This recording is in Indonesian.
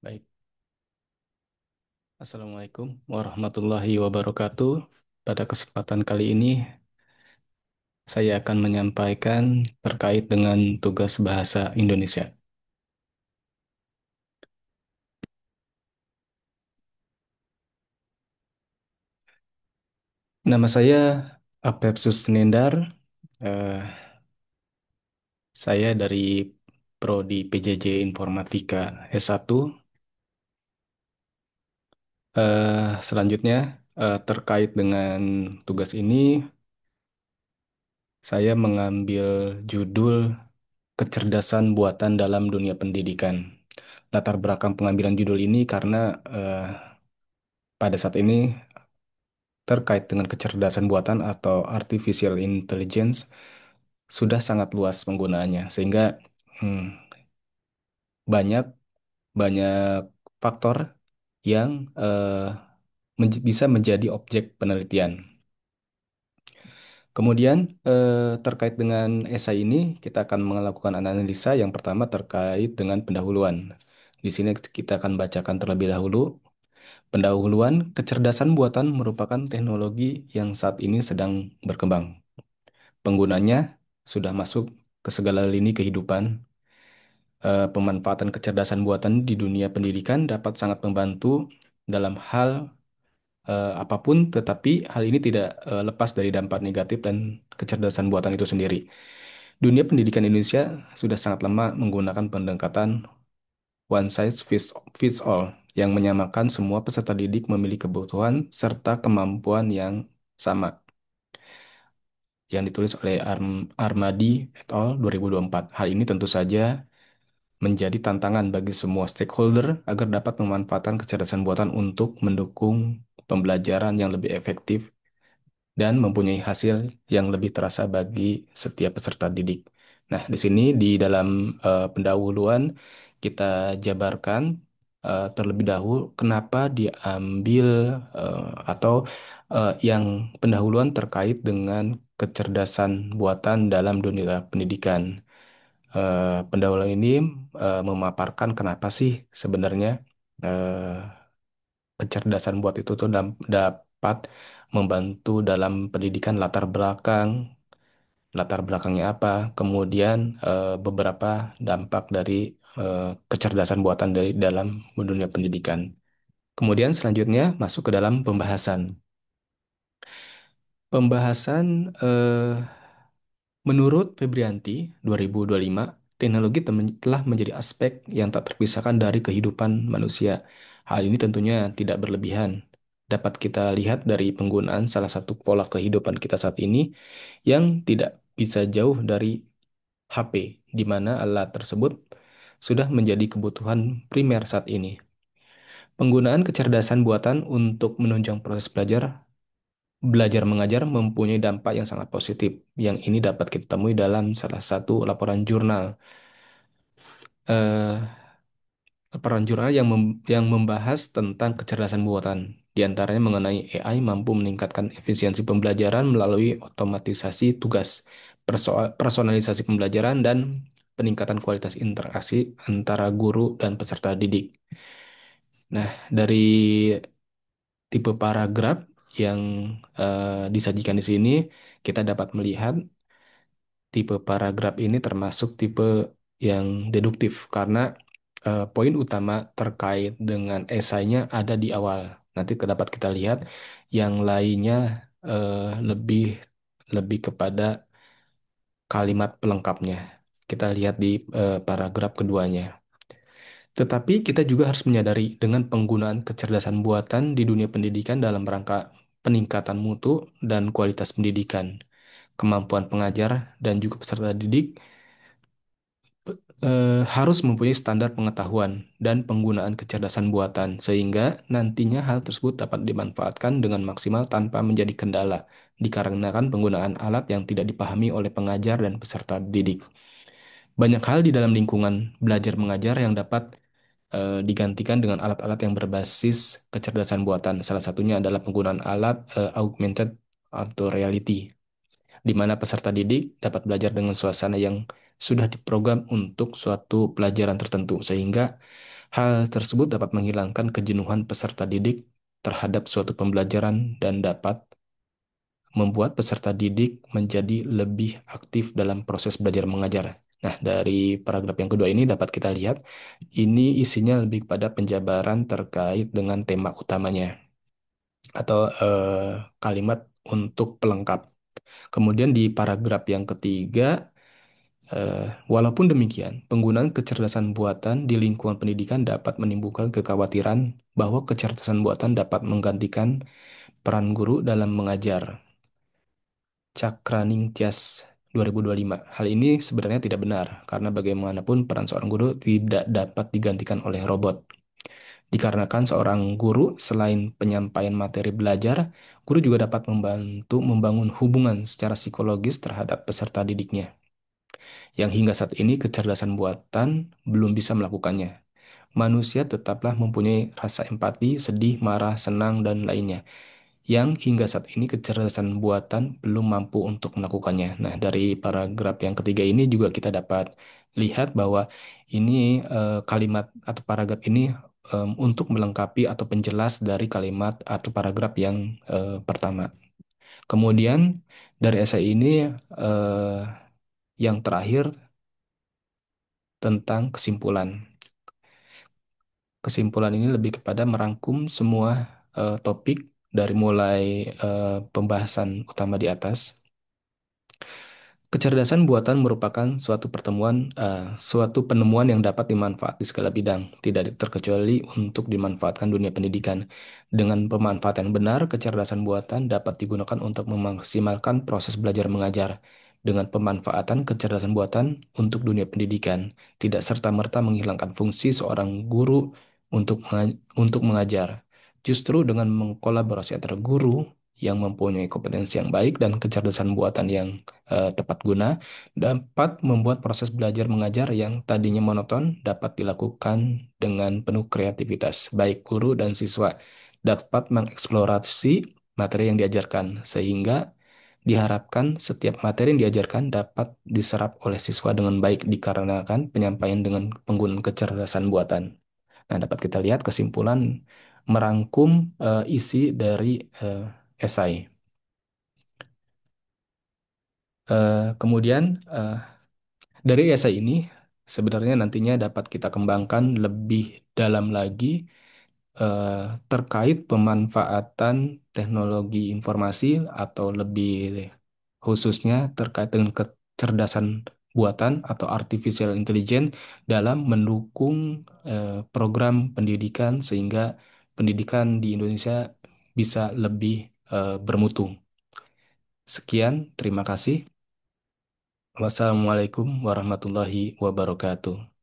Baik, Assalamualaikum warahmatullahi wabarakatuh. Pada kesempatan kali ini, saya akan menyampaikan terkait dengan tugas bahasa Indonesia. Nama saya Apep Sustenendar. Eh, saya dari Prodi PJJ Informatika S1. Selanjutnya, terkait dengan tugas ini, saya mengambil judul Kecerdasan Buatan dalam Dunia Pendidikan. Latar belakang pengambilan judul ini karena pada saat ini terkait dengan kecerdasan buatan atau artificial intelligence sudah sangat luas penggunaannya sehingga hmm, banyak banyak faktor yang bisa menjadi objek penelitian. Kemudian terkait dengan esai ini kita akan melakukan analisa yang pertama terkait dengan pendahuluan. Di sini kita akan bacakan terlebih dahulu. Pendahuluan, kecerdasan buatan merupakan teknologi yang saat ini sedang berkembang. Penggunanya sudah masuk ke segala lini kehidupan. Pemanfaatan kecerdasan buatan di dunia pendidikan dapat sangat membantu dalam hal apapun, tetapi hal ini tidak lepas dari dampak negatif dan kecerdasan buatan itu sendiri. Dunia pendidikan Indonesia sudah sangat lama menggunakan pendekatan one size fits all yang menyamakan semua peserta didik memiliki kebutuhan serta kemampuan yang sama yang ditulis oleh Armadi et al. 2024. Hal ini tentu saja menjadi tantangan bagi semua stakeholder agar dapat memanfaatkan kecerdasan buatan untuk mendukung pembelajaran yang lebih efektif dan mempunyai hasil yang lebih terasa bagi setiap peserta didik. Nah, di sini di dalam pendahuluan kita jabarkan terlebih dahulu kenapa diambil eh, atau yang pendahuluan terkait dengan kecerdasan buatan dalam dunia pendidikan. Pendahuluan ini memaparkan kenapa sih sebenarnya eh, kecerdasan buat itu tuh dapat membantu dalam pendidikan latar belakangnya apa, kemudian beberapa dampak dari kecerdasan buatan dari dalam dunia pendidikan. Kemudian selanjutnya masuk ke dalam pembahasan. Pembahasan menurut Febrianti 2025, teknologi telah menjadi aspek yang tak terpisahkan dari kehidupan manusia. Hal ini tentunya tidak berlebihan. Dapat kita lihat dari penggunaan salah satu pola kehidupan kita saat ini yang tidak bisa jauh dari HP, di mana alat tersebut sudah menjadi kebutuhan primer saat ini. Penggunaan kecerdasan buatan untuk menunjang proses belajar mengajar mempunyai dampak yang sangat positif. Yang ini dapat kita temui dalam salah satu eh, laporan jurnal yang membahas tentang kecerdasan buatan. Di antaranya mengenai AI mampu meningkatkan efisiensi pembelajaran melalui otomatisasi tugas, personalisasi pembelajaran, dan peningkatan kualitas interaksi antara guru dan peserta didik. Nah, dari tipe paragraf yang disajikan di sini, kita dapat melihat tipe paragraf ini termasuk tipe yang deduktif karena poin utama terkait dengan esainya ada di awal. Nanti dapat kita lihat yang lainnya eh, lebih lebih kepada kalimat pelengkapnya. Kita lihat di paragraf keduanya. Tetapi kita juga harus menyadari dengan penggunaan kecerdasan buatan di dunia pendidikan dalam rangka peningkatan mutu dan kualitas pendidikan, kemampuan pengajar dan juga peserta didik harus mempunyai standar pengetahuan dan penggunaan kecerdasan buatan, sehingga nantinya hal tersebut dapat dimanfaatkan dengan maksimal tanpa menjadi kendala, dikarenakan penggunaan alat yang tidak dipahami oleh pengajar dan peserta didik. Banyak hal di dalam lingkungan belajar mengajar yang dapat digantikan dengan alat-alat yang berbasis kecerdasan buatan. Salah satunya adalah penggunaan alat augmented atau reality, di mana peserta didik dapat belajar dengan suasana yang sudah diprogram untuk suatu pelajaran tertentu, sehingga Hal tersebut dapat menghilangkan kejenuhan peserta didik terhadap suatu pembelajaran dan dapat membuat peserta didik menjadi lebih aktif dalam proses belajar mengajar. Nah, dari paragraf yang kedua ini dapat kita lihat, ini isinya lebih pada penjabaran terkait dengan tema utamanya atau kalimat untuk pelengkap. Kemudian di paragraf yang ketiga, walaupun demikian, penggunaan kecerdasan buatan di lingkungan pendidikan dapat menimbulkan kekhawatiran bahwa kecerdasan buatan dapat menggantikan peran guru dalam mengajar. Cakraningtyas 2025. Hal ini sebenarnya tidak benar, karena bagaimanapun peran seorang guru tidak dapat digantikan oleh robot. Dikarenakan seorang guru selain penyampaian materi belajar, guru juga dapat membantu membangun hubungan secara psikologis terhadap peserta didiknya, yang hingga saat ini kecerdasan buatan belum bisa melakukannya. Manusia tetaplah mempunyai rasa empati, sedih, marah, senang, dan lainnya yang hingga saat ini kecerdasan buatan belum mampu untuk melakukannya. Nah, dari paragraf yang ketiga ini juga kita dapat lihat bahwa ini kalimat atau paragraf ini untuk melengkapi atau penjelas dari kalimat atau paragraf yang pertama. Kemudian dari esai ini eh, yang terakhir tentang kesimpulan. Kesimpulan ini lebih kepada merangkum semua topik dari mulai pembahasan utama di atas. Kecerdasan buatan merupakan suatu penemuan yang dapat dimanfaat di segala bidang, tidak terkecuali untuk dimanfaatkan dunia pendidikan. Dengan pemanfaatan benar, kecerdasan buatan dapat digunakan untuk memaksimalkan proses belajar mengajar. Dengan pemanfaatan kecerdasan buatan untuk dunia pendidikan, tidak serta-merta menghilangkan fungsi seorang guru untuk mengajar. Justru dengan mengkolaborasi antara guru yang mempunyai kompetensi yang baik dan kecerdasan buatan yang tepat guna dapat membuat proses belajar mengajar yang tadinya monoton dapat dilakukan dengan penuh kreativitas. Baik guru dan siswa dapat mengeksplorasi materi yang diajarkan sehingga diharapkan setiap materi yang diajarkan dapat diserap oleh siswa dengan baik dikarenakan penyampaian dengan penggunaan kecerdasan buatan. Nah, dapat kita lihat kesimpulan merangkum isi dari esai. Kemudian dari esai ini sebenarnya nantinya dapat kita kembangkan lebih dalam lagi eh, terkait pemanfaatan teknologi informasi atau lebih khususnya terkait dengan kecerdasan buatan atau artificial intelligence dalam mendukung program pendidikan sehingga pendidikan di Indonesia bisa lebih bermutu. Sekian, terima kasih. Wassalamualaikum warahmatullahi wabarakatuh.